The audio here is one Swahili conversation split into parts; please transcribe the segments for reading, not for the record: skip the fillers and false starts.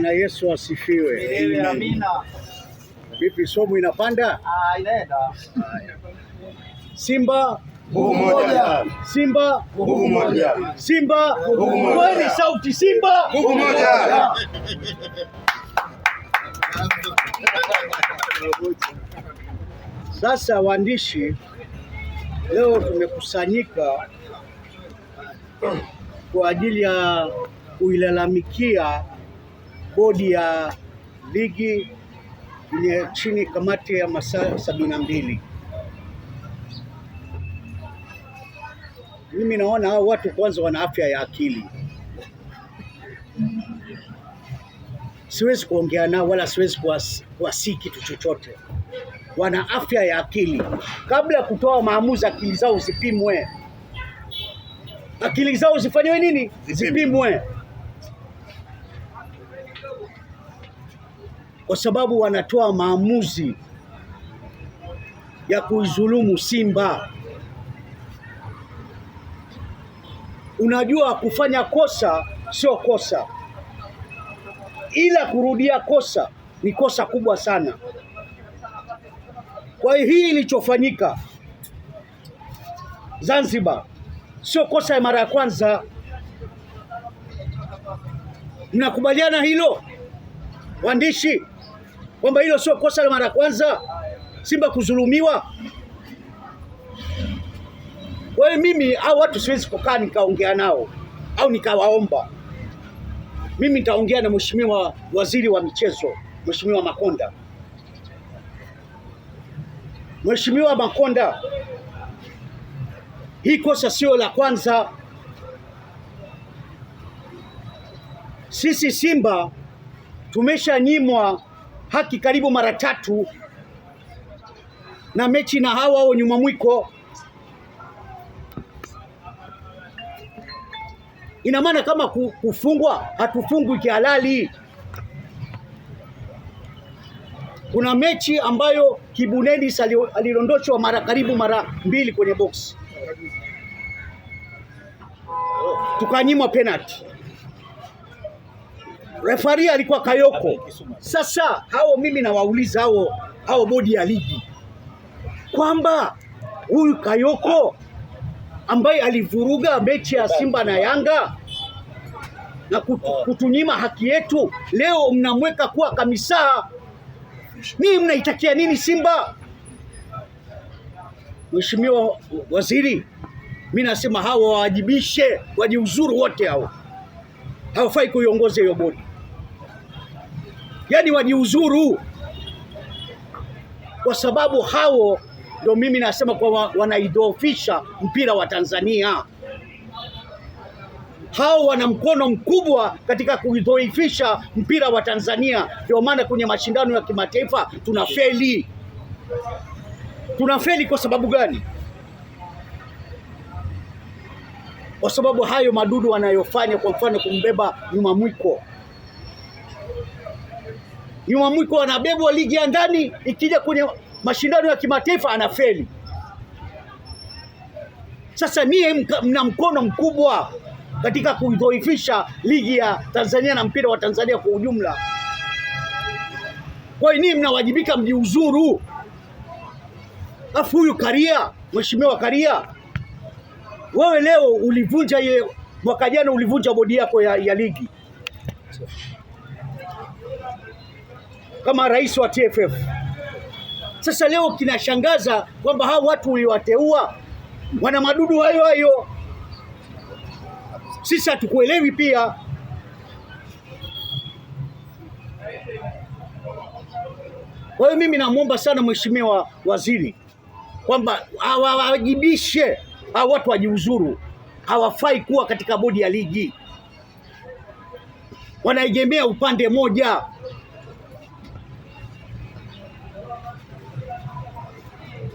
Bwana Yesu asifiwe. Amina. Vipi, somo inapanda? Inaenda. Simba Nguvu moja. Simba Nguvu moja. Simba Nguvu moja. kweli, sauti Simba Nguvu moja. Sasa waandishi, leo tumekusanyika kwa ajili ya kuilalamikia bodi ya ligi yenye chini kamati ya masaa 72. Mimi naona hao watu kwanza wana afya ya akili. Siwezi kuongea nao wala siwezi kuwasi kitu chochote. Wana afya ya akili. Kabla ya kutoa maamuzi, akili zao zipimwe. Akili zao zifanywe nini? Zipimwe. Kwa sababu wanatoa maamuzi ya kuizulumu Simba. Unajua, kufanya kosa sio kosa, ila kurudia kosa ni kosa kubwa sana. Kwa hiyo hii ilichofanyika Zanzibar sio kosa ya mara ya kwanza. Mnakubaliana hilo waandishi, kwamba hilo sio kosa la mara ya kwanza Simba kudhulumiwa? Kwa hiyo mimi hao watu siwezi kukaa nikaongea nao au nikawaomba. Mimi nitaongea na Mheshimiwa Waziri wa Michezo, Mheshimiwa Makonda. Mheshimiwa Makonda, hii kosa sio la kwanza. Sisi Simba tumeshanyimwa haki karibu mara 3 na mechi na hawa nyuma mwiko. Ina maana kama kufungwa, hatufungwi kihalali. Kuna mechi ambayo Kibu Denis aliondoshwa karibu mara 2 kwenye box, tukanyimwa penalty. Refari alikuwa Kayoko. Sasa mimi nawauliza hao bodi ya ligi kwamba huyu Kayoko ambaye alivuruga mechi ya Simba na Yanga na kutunyima haki yetu, leo mnamweka kuwa kamisa. Mimi mnaitakia nini Simba? Mheshimiwa Waziri, mimi nasema hao wawajibishe, wajiuzuru wote hao. Hawafai kuiongoza hiyo bodi. Yaani wajiuzuru, kwa sababu hao ndio mimi nasema kwa wanaidhoofisha mpira wa Tanzania. Hao wana mkono mkubwa katika kuidhoofisha mpira wa Tanzania. Ndio maana kwenye mashindano ya kimataifa tunafeli. Tunafeli kwa sababu gani? Kwa sababu hayo madudu wanayofanya, kwa mfano kumbeba nyuma mwiko. Nyuma mwiko anabebwa ligi ya ndani, ikija kwenye mashindano ya kimataifa anafeli. Sasa mna mkono mkubwa katika kuidhoofisha ligi ya Tanzania na mpira wa Tanzania kwa ujumla. Kwa hiyo mnawajibika, mjiuzuru. Afu huyu Karia, Mheshimiwa Karia, wewe leo ulivunja mwaka jana ulivunja bodi yako ya ligi kama rais wa TFF. Sasa leo kinashangaza kwamba hao watu uliwateua wana madudu hayo. Sisi hatukuelewi pia. Kwa hiyo mimi namuomba sana Mheshimiwa Waziri kwamba hawawajibishe hao watu, wajiuzuru. Hawafai kuwa katika bodi ya ligi, wanaegemea upande moja.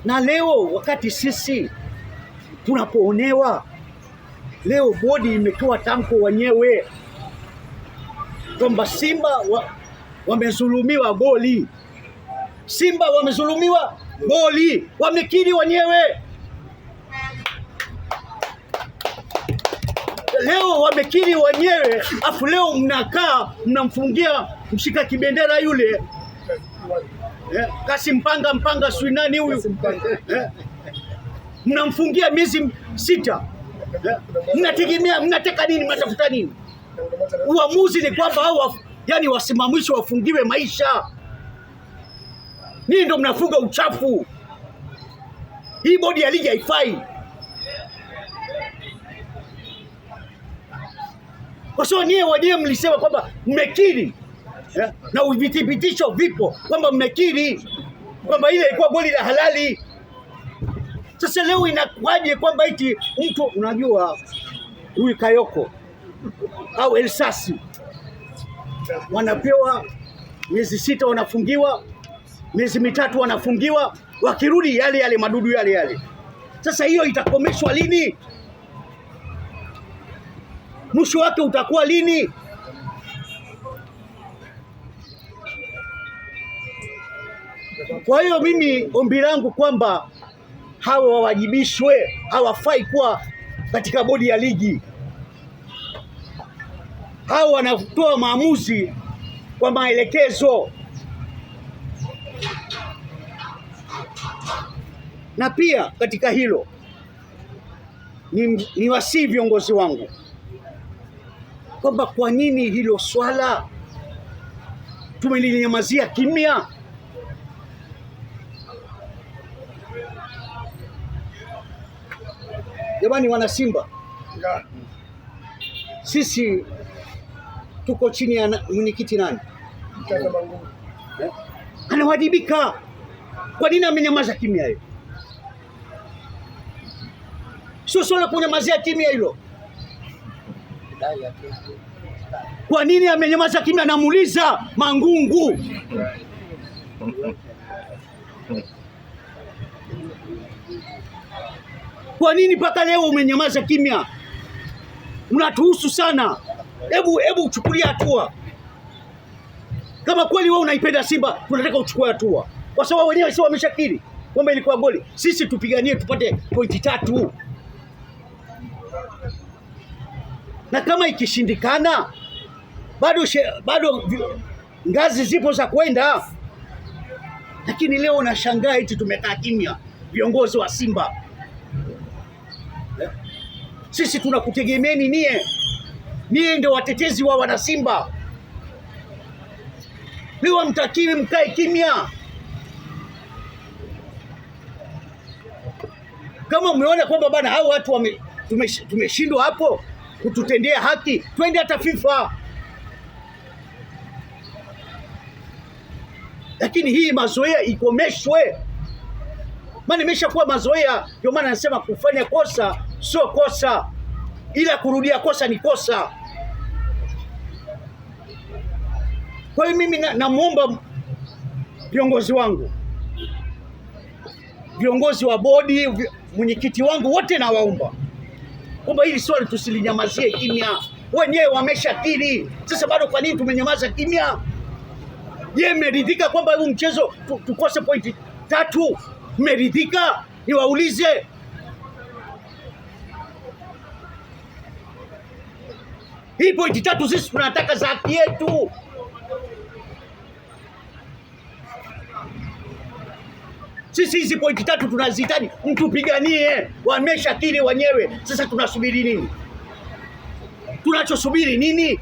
Na leo wakati sisi tunapoonewa, leo bodi imetoa tamko wenyewe kwamba Simba wamezulumiwa goli. Simba wamezulumiwa goli, wamekiri wenyewe. Leo wamekiri wenyewe, afu leo mnakaa mnamfungia mshika kibendera yule Kasi mpanga sui nani huyu mnamfungia miezi 6. Mnategemea mnataka nini? Mnatafuta nini? Uamuzi ni kwamba hao yani wasimamishwe, wafungiwe maisha. Nini ndo mnafunga uchafu? Hii bodi ya ligi haifai. Kwa sababu nyie wenyewe mlisema kwamba mmekiri na vithibitisho vipo kwamba mmekiri kwamba ile ilikuwa goli la halali. Sasa leo inakuwaje kwamba eti mtu unajua huyu Kayoko au Elsasi wanapewa miezi 6 wanafungiwa, miezi 3 wanafungiwa, wakirudi yale madudu yale. Sasa hiyo itakomeshwa lini? Mwisho wake utakuwa lini? Kwa hiyo mimi ombi langu kwamba hawa wawajibishwe, hawafai kuwa katika bodi ya ligi. Hawa wanatoa maamuzi kwa maelekezo. Na pia katika hilo ni wasii viongozi wangu kwamba kwa nini hilo swala tumelinyamazia kimya? Jamani wana Simba, sisi tuko chini ya mwenyekiti nani? Anawajibika. Kwa nini amenyamaza kimya hiyo? Sio swala kunyamazia kimya hilo. Kwa nini amenyamaza kimya? Namuuliza Mangungu. Kwa nini mpaka leo umenyamaza kimya? Unatuhusu sana. Hebu uchukulie hatua. Kama kweli wewe unaipenda Simba, tunataka uchukue hatua. Kwa sababu wenyewe sio wameshakiri kwamba ilikuwa goli. Sisi tupiganie tupate pointi 3. Na kama ikishindikana bado ngazi zipo za kwenda. Lakini leo unashangaa eti tumekaa kimya viongozi wa Simba. Sisi tunakutegemeeni nie ndio watetezi wa wana Simba. Leo mtakiwi mkae kimya. Kama umeona kwamba bana hao watu tumeshindwa hapo kututendea haki, twende hata FIFA. Lakini hii mazoea ikomeshwe. Maana imeshakuwa mazoea, ndio maana nasema kufanya kosa sio kosa, ila kurudia kosa ni kosa. Kwa hiyo mimi namuomba viongozi wangu, viongozi wa bodi, mwenyekiti wangu wote, nawaomba kwamba hili swali tusilinyamazie kimya. Wenyewe wameshakiri. Sasa bado kwa nini tumenyamaza kimya? Je, mmeridhika kwamba huu mchezo tukose pointi 3? Mmeridhika? Niwaulize. Hii pointi 3 sisi tunataka za haki yetu. Sisi hizi pointi 3 tunazihitaji, mtupiganie. Wameshakiri wenyewe. Sasa tunasubiri nini? Tunachosubiri nini?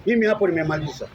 Mimi hapo nimemaliza.